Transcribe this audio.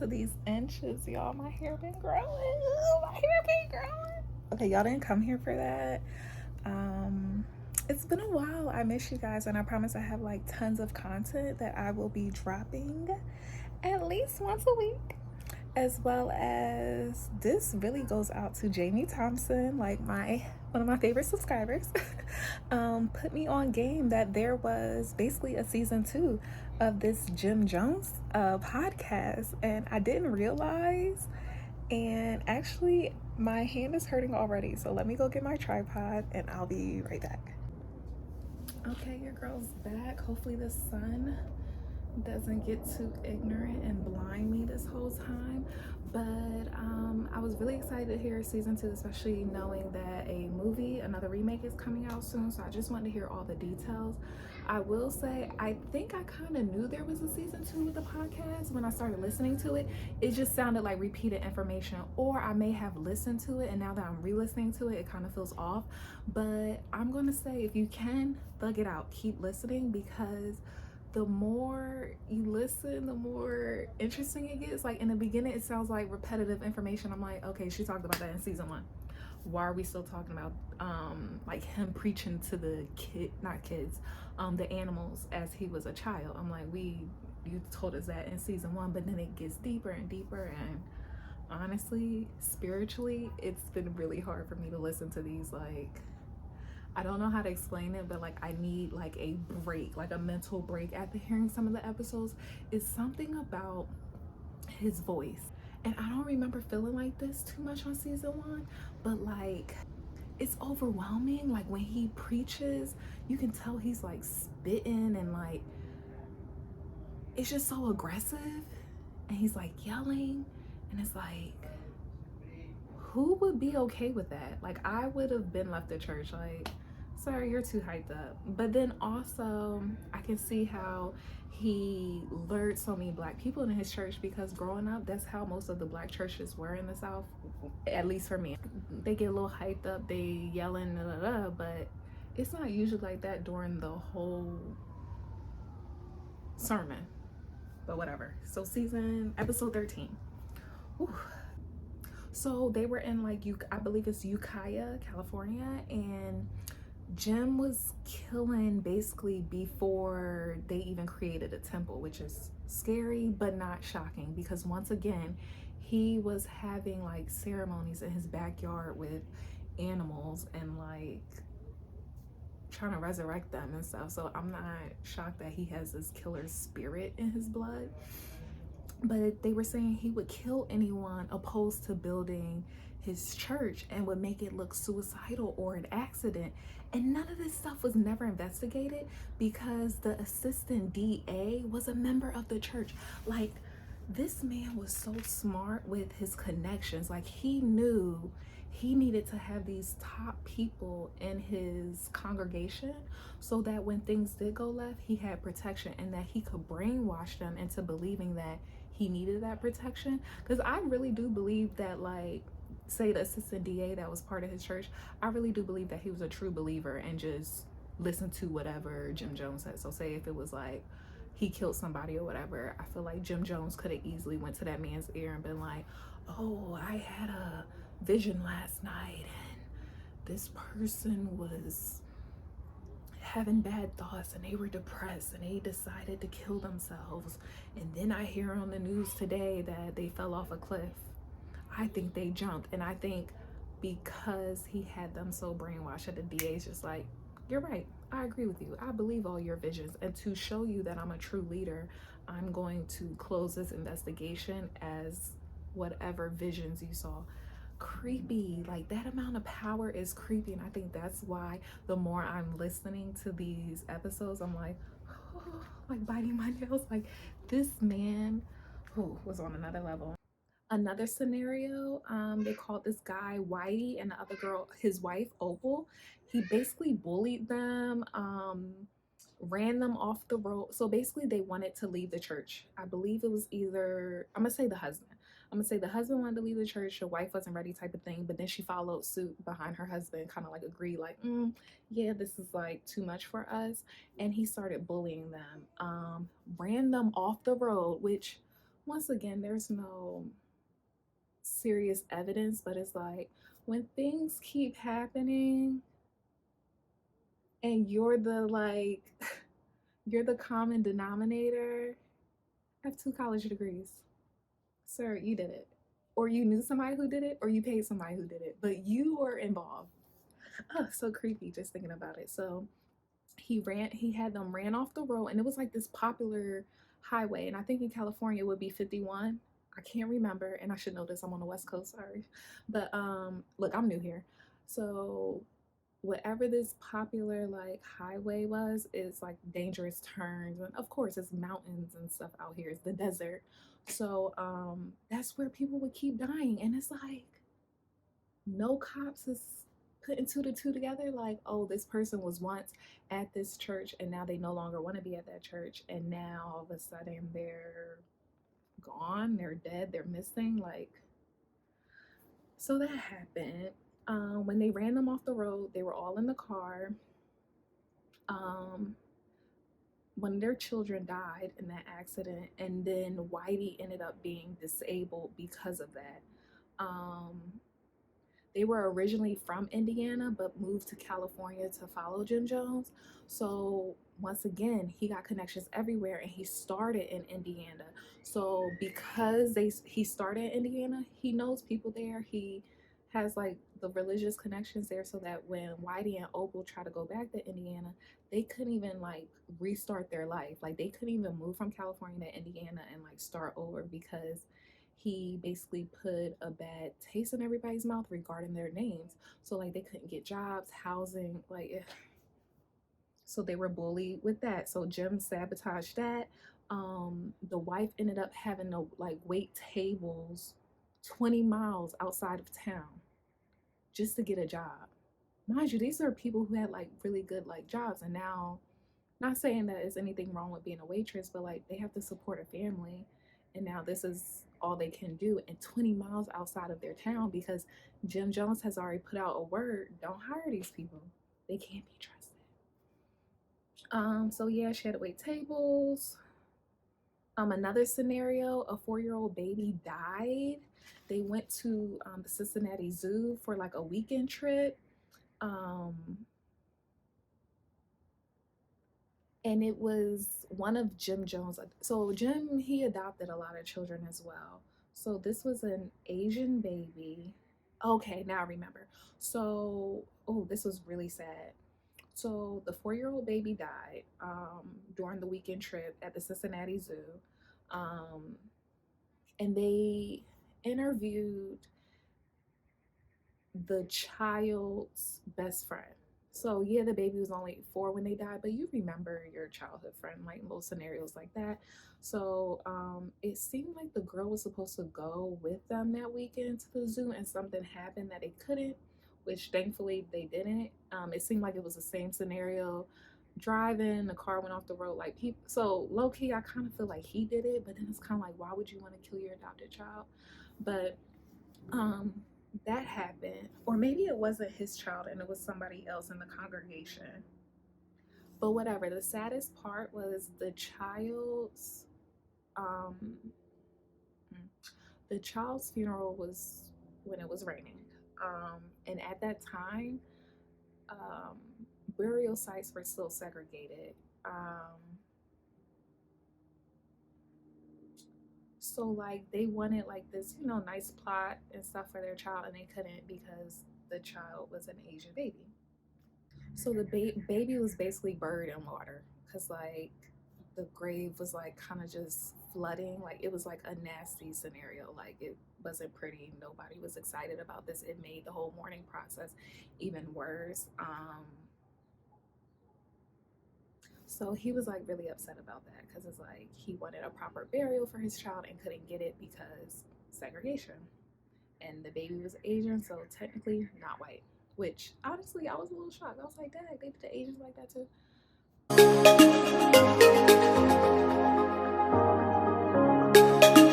to these inches, y'all. My hair been growing. My hair been growing. Okay, y'all didn't come here for that. Um, it's been a while. I miss you guys, and I promise I have like tons of content that I will be dropping at least once a week. As well as this really goes out to Jamie Thompson, like my one of my favorite subscribers. Put me on game that there was basically a season 2 of this Jim Jones podcast, and I didn't realize. And actually, my hand is hurting already, so let me go get my tripod, and I'll be right back. Okay, your girl's back. Hopefully, the sun doesn't get too ignorant and blind me this whole time. But I was really excited to hear season 2, especially knowing that a movie, another remake, is coming out soon. So I just wanted to hear all the details. I will say, I think I kind of knew there was a season 2 with the podcast when I started listening to it. It just sounded like repeated information, or I may have listened to it and now that I'm re-listening to it, it kind of feels off. But I'm gonna say, if you can, thug it out, keep listening, because the more you listen, the more interesting it gets. Like in the beginning, it sounds like repetitive information. I'm like, okay, she talked about that in season 1. Why are we still talking about like him preaching to the the animals as he was a child? I'm like, you told us that in season 1, but then it gets deeper and deeper. And honestly, spiritually, it's been really hard for me to listen to these. Like, I don't know how to explain it, but like I need like a break, like a mental break after hearing some of the episodes. It's something about his voice. And I don't remember feeling like this too much on season 1, but like it's overwhelming. Like when he preaches, you can tell he's like spitting and like it's just so aggressive. And he's like yelling, and it's like, who would be okay with that? Like I would have been left at church like, sorry, you're too hyped up. But then also I can see how he lured so many black people in his church, because growing up, that's how most of the black churches were in the South, at least for me. They get a little hyped up, they yelling, but it's not usually like that during the whole sermon. But whatever. So episode 13. Whew. So they were in like I believe it's Ukiah, California, and Jim was killing basically before they even created a temple, which is scary but not shocking, because once again, he was having like ceremonies in his backyard with animals and like trying to resurrect them and stuff. So I'm not shocked that he has this killer spirit in his blood. But they were saying he would kill anyone opposed to building his church and would make it look suicidal or an accident. And none of this stuff was never investigated because the assistant DA was a member of the church. Like, this man was so smart with his connections. Like, he knew he needed to have these top people in his congregation so that when things did go left, he had protection, and that he could brainwash them into believing that he needed that protection. Because I really do believe that, like, say the assistant DA that was part of his church, I really do believe that he was a true believer and just listened to whatever Jim Jones said. So say if it was like he killed somebody or whatever, I feel like Jim Jones could have easily went to that man's ear and been like, oh, I had a vision last night and this person was having bad thoughts and they were depressed and they decided to kill themselves, and then I hear on the news today that they fell off a cliff. I think they jumped. And I think because he had them so brainwashed that the DA's just like, you're right, I agree with you, I believe all your visions, and to show you that I'm a true leader, I'm going to close this investigation as whatever visions you saw. Creepy. Like, that amount of power is creepy, and I think that's why the more I'm listening to these episodes, I'm like, oh, like biting my nails. Like, this man was on another level. Another scenario, they called this guy Whitey and the other girl, his wife Opal. He basically bullied them, ran them off the road. So basically they wanted to leave the church. I believe it was either, I'm gonna say the husband. I'm gonna say the husband wanted to leave the church, the wife wasn't ready, type of thing. But then she followed suit behind her husband, kind of like agreed, like, yeah, this is like too much for us. And he started bullying them, ran them off the road, which once again, there's no serious evidence, but it's like when things keep happening and you're the like you're the common denominator. I have 2 college degrees. Sir, you did it. Or you knew somebody who did it, or you paid somebody who did it, but you were involved. Oh, so creepy just thinking about it. So he had them ran off the road, and it was like this popular highway, and I think in California it would be 51. I can't remember, and I should know this. I'm on the West Coast, sorry. But look, I'm new here. So whatever this popular like highway was is like dangerous turns, and of course it's mountains and stuff out here. It's the desert. So that's where people would keep dying, and it's like no cops is putting two to two together, like, oh, this person was once at this church and now they no longer want to be at that church, and now all of a sudden they're gone, they're dead, they're missing. Like, so that happened. When they ran them off the road, they were all in the car. um One of their children died in that accident, and then Whitey ended up being disabled because of that. um They were originally from Indiana but moved to California to follow Jim Jones. So once again, he got connections everywhere, and he started in Indiana. So because he started in Indiana, he knows people there. He has like the religious connections there, so that when Whitey and Opal try to go back to Indiana, they couldn't even like restart their life. Like they couldn't even move from California to Indiana and like start over, because he basically put a bad taste in everybody's mouth regarding their names. So like they couldn't get jobs, housing, like so they were bullied with that. So Jim sabotaged that. The wife ended up having to like wait tables 20 miles outside of town just to get a job. Mind you, these are people who had like really good like jobs, and now, not saying that there's anything wrong with being a waitress, but like they have to support a family, and now this is all they can do, and 20 miles outside of their town, because Jim Jones has already put out a word: don't hire these people, they can't be trusted. So yeah, she had to wait tables. Another scenario: a 4-year-old baby died. They went to the Cincinnati Zoo for like a weekend trip. um and it was one of Jim Jones. So Jim, he adopted a lot of children as well. So this was an Asian baby. Okay, now I remember. So, oh, this was really sad. So the 4-year-old baby died during the weekend trip at the Cincinnati Zoo. Um, and they interviewed the child's best friend. So yeah, the baby was only 4 when they died, but you remember your childhood friend, like most scenarios like that. So it seemed like the girl was supposed to go with them that weekend to the zoo, and something happened that they couldn't, which thankfully they didn't. It seemed like it was the same scenario. Driving, the car went off the road. Like people, so low key, I kind of feel like he did it, but then it's kind of like, why would you want to kill your adopted child? But um that happened, or maybe it wasn't his child and it was somebody else in the congregation, but whatever. The saddest part was um the child's funeral was when it was raining. And at that time, um burial sites were still segregated. So like they wanted like this, nice plot and stuff for their child, and they couldn't because the child was an Asian baby. So the baby was basically buried in water, because like the grave was like kind of just flooding. Like it was like a nasty scenario. Like it wasn't pretty. Nobody was excited about this. It made the whole mourning process even worse. So he was like really upset about that, because it's like he wanted a proper burial for his child and couldn't get it because segregation. And the baby was Asian, so technically not white. Which honestly, I was a little shocked. I was like, "Dang, they did the Asians like that too."